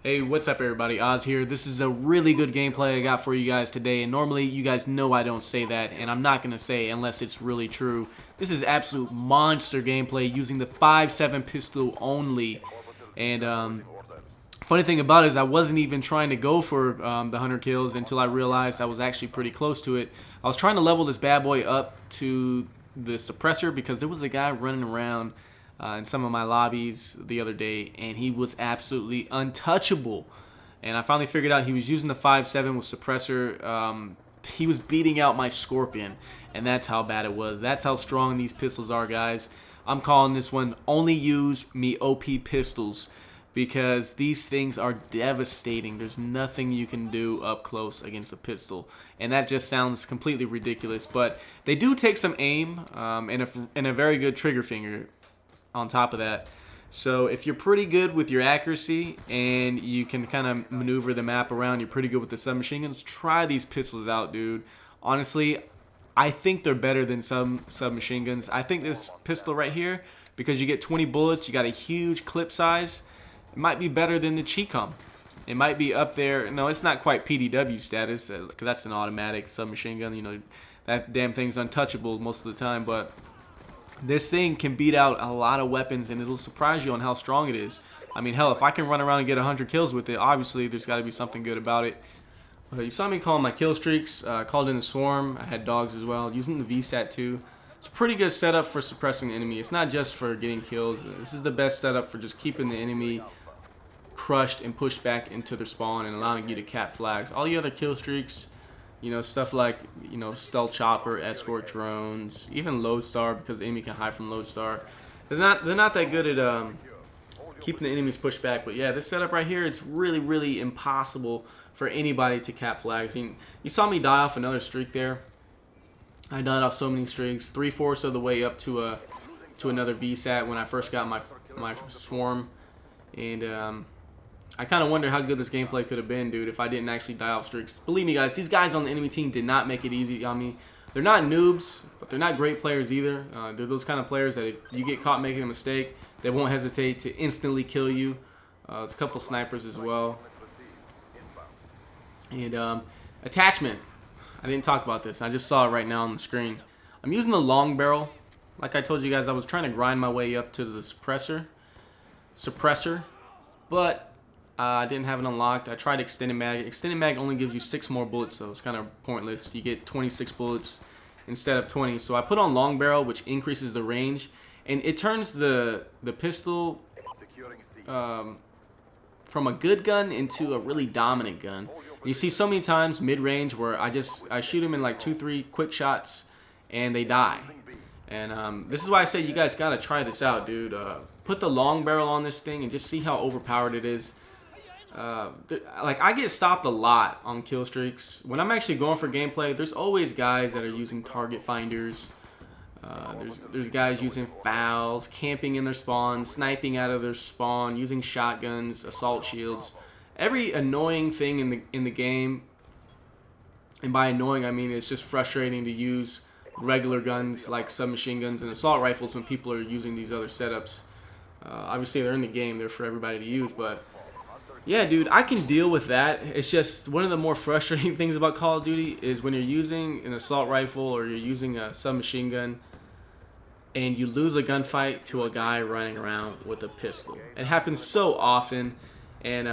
Hey, what's up everybody? Oz here. This is a really good gameplay I got for you guys today, and normally you guys know I don't say that, and I'm not going to say it unless it's really true. This is absolute monster gameplay using the 5.7 pistol only, and funny thing about it is I wasn't even trying to go for the 100 kills until I realized I was actually pretty close to it. I was trying to level this bad boy up to the suppressor because there was a guy running around in some of my lobbies the other day, and he was absolutely untouchable. And I finally figured out he was using the 5.7 with suppressor. He was beating out my Scorpion, and that's how bad it was. That's how strong these pistols are, guys. I'm calling this one Only Use Me OP Pistols because these things are devastating. There's nothing you can do up close against a pistol, and that just sounds completely ridiculous. But they do take some aim and a very good trigger finger on top of that. So if you're pretty good with your accuracy and you can kind of maneuver the map around, you're pretty good with the submachine guns, try these pistols out, dude. Honestly, I think they're better than some submachine guns. I think this pistol right here, because you get 20 bullets, you got a huge clip size, it might be better than the Chicom. It might be up there. No, it's not quite PDW status, because that's an automatic submachine gun. You know, that damn thing's untouchable most of the time, but this thing can beat out a lot of weapons, and it'll surprise you on how strong it is. I mean, hell, if I can run around and get 100 kills with it, obviously there's got to be something good about it. You saw me calling my kill streaks, called in the swarm. I had dogs as well, using the VSAT too. It's a pretty good setup for suppressing the enemy. It's not just for getting kills. This is the best setup for just keeping the enemy crushed and pushed back into their spawn and allowing you to cap flags. All the other kill streaks, you know, stuff like, you know, stealth chopper, escort drones, even lodestar, because the enemy can hide from lodestar. They're not that good at keeping the enemies pushed back. But yeah, this setup right here, it's really impossible for anybody to cap flags. You saw me die off another streak there. I died off so many streaks, 3/4 of the way up to another VSAT when I first got my swarm, and I kind of wonder how good this gameplay could have been, dude, if I didn't actually die off streaks. Believe me, guys, these guys on the enemy team did not make it easy on me. They're not noobs, but they're not great players either. They're those kind of players that if you get caught making a mistake, they won't hesitate to instantly kill you. It's a couple snipers as well. And attachment. I didn't talk about this. I just saw it right now on the screen. I'm using the long barrel. Like I told you guys, I was trying to grind my way up to the suppressor, but I didn't have it unlocked. I tried extended mag. Extended mag only gives you 6 more bullets, so it's kind of pointless. You get 26 bullets instead of 20. So I put on long barrel, which increases the range, and it turns the pistol from a good gun into a really dominant gun. You see so many times mid-range where I shoot them in like 2-3 quick shots and they die. And this is why I say you guys gotta try this out, dude. Put the long barrel on this thing and just see how overpowered it is. Like, I get stopped a lot on kill streaks. When I'm actually going for gameplay, there's always guys that are using target finders. There's guys using fouls, camping in their spawn, sniping out of their spawn, using shotguns, assault shields. Every annoying thing in the game, and by annoying I mean it's just frustrating to use regular guns like submachine guns and assault rifles when people are using these other setups. Obviously they're in the game, they're for everybody to use, but yeah, dude, I can deal with that. It's just one of the more frustrating things about Call of Duty is when you're using an assault rifle or you're using a submachine gun and you lose a gunfight to a guy running around with a pistol. It happens so often, and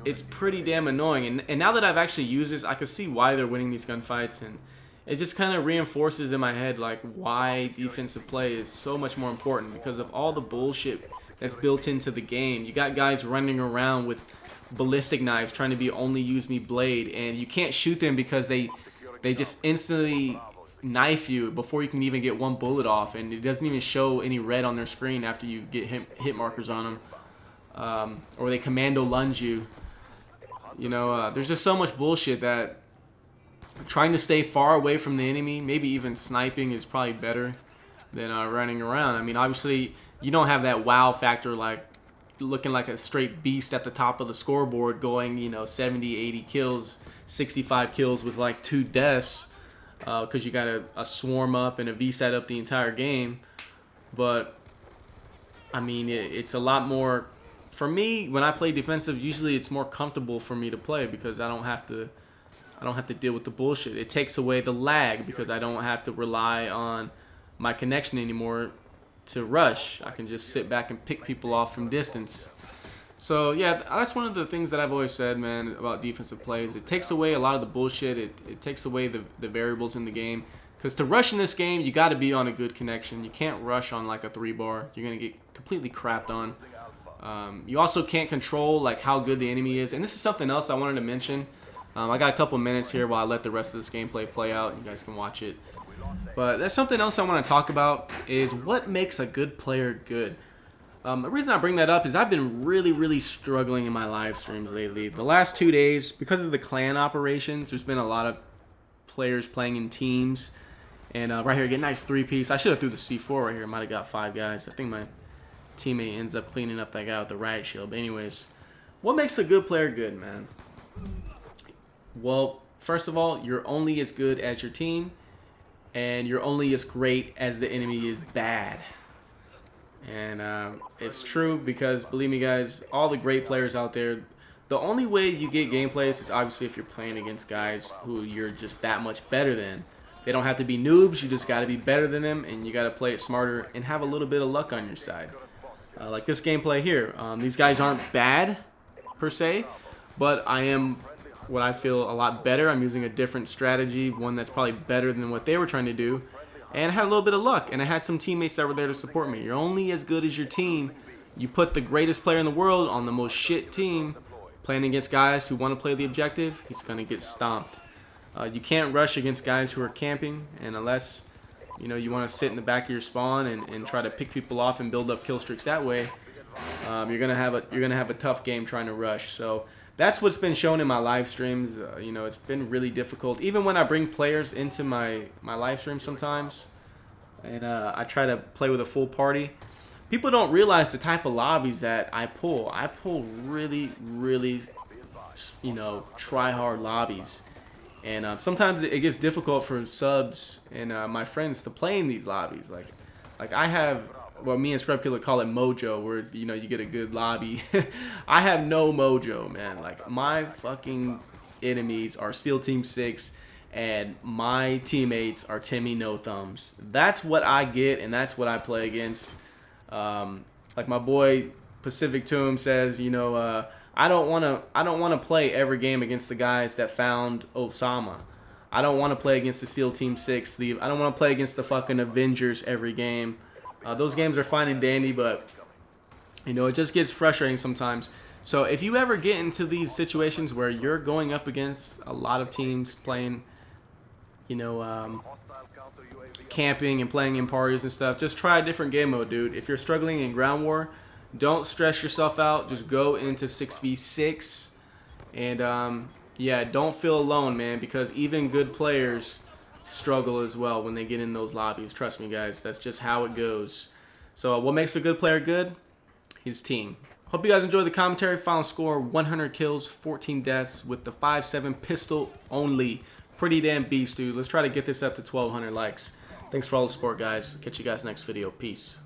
it's pretty damn annoying. And now that I've actually used this, I can see why they're winning these gunfights, and it just kind of reinforces in my head like why defensive play is so much more important because of all the bullshit that's built into the game. You got guys running around with ballistic knives trying to be only use me blade, and you can't shoot them because they just instantly knife you before you can even get one bullet off, and it doesn't even show any red on their screen after you get hit markers on them, or they commando lunge you. You know, there's just so much bullshit that trying to stay far away from the enemy, maybe even sniping, is probably better than running around. I mean, obviously you don't have that wow factor like looking like a straight beast at the top of the scoreboard going, you know, 70, 80 kills, 65 kills with like 2 deaths, because you got a swarm up and a VSAT up the entire game. But I mean, it's a lot more for me, when I play defensive, usually it's more comfortable for me to play because I don't have to deal with the bullshit. It takes away the lag because I don't have to rely on my connection anymore to rush. I can just sit back and pick people off from distance. So yeah, that's one of the things that I've always said, man, about defensive plays. It takes away a lot of the bullshit. It takes away the variables in the game. Because to rush in this game, you got to be on a good connection. You can't rush on like a 3-bar. You're going to get completely crapped on. You also can't control like how good the enemy is. And this is something else I wanted to mention. I got a couple minutes here while I let the rest of this gameplay play out. You guys can watch it. But that's something else I want to talk about is what makes a good player good. The reason I bring that up is I've been really struggling in my live streams lately. The last 2 days, because of the clan operations, there's been a lot of players playing in teams. And right here, get a nice 3-piece. I should have threw the C4 right here. Might have got 5 guys. I think my teammate ends up cleaning up that guy with the riot shield. But anyways, what makes a good player good, man? Well, first of all, you're only as good as your team. And you're only as great as the enemy is bad. And it's true because, believe me guys, all the great players out there, the only way you get gameplays is obviously if you're playing against guys who you're just that much better than. They don't have to be noobs, you just got to be better than them, and you got to play it smarter and have a little bit of luck on your side. Like this gameplay here, these guys aren't bad per se, but I am what I feel a lot better. I'm using a different strategy, one that's probably better than what they were trying to do. And I had a little bit of luck, and I had some teammates that were there to support me. You're only as good as your team. You put the greatest player in the world on the most shit team, playing against guys who want to play the objective, he's going to get stomped. You can't rush against guys who are camping, and unless you want to sit in the back of your spawn and try to pick people off and build up kill streaks that way, you're gonna have a tough game trying to rush. So that's what's been shown in my live streams. It's been really difficult. Even when I bring players into my live stream sometimes, and I try to play with a full party, people don't realize the type of lobbies that I pull. I pull really try hard lobbies. And sometimes it gets difficult for subs and my friends to play in these lobbies. Like I have, well, me and Scrub Killer call it mojo, where you get a good lobby. I have no mojo, man. Like my fucking enemies are SEAL Team 6, and my teammates are Timmy No Thumbs. That's what I get, and that's what I play against. Like my boy Pacific Tomb says, I don't want to play every game against the guys that found Osama. I don't want to play against the SEAL Team 6. I don't want to play against the fucking Avengers every game. Those games are fine and dandy, but it just gets frustrating sometimes. So if you ever get into these situations where you're going up against a lot of teams playing, camping and playing in parties and stuff, just try a different game mode, dude. If you're struggling in ground war, don't stress yourself out. Just go into 6v6, and yeah, don't feel alone, man, because even good players struggle as well when they get in those lobbies. Trust me, guys, that's just how it goes. So what makes a good player good? His team. Hope you guys enjoyed the commentary. Final score: 100 kills, 14 deaths with the 5.7 pistol only. Pretty damn beast, dude. Let's try to get this up to 1,200 likes. Thanks for all the support, guys. Catch you guys next video. Peace.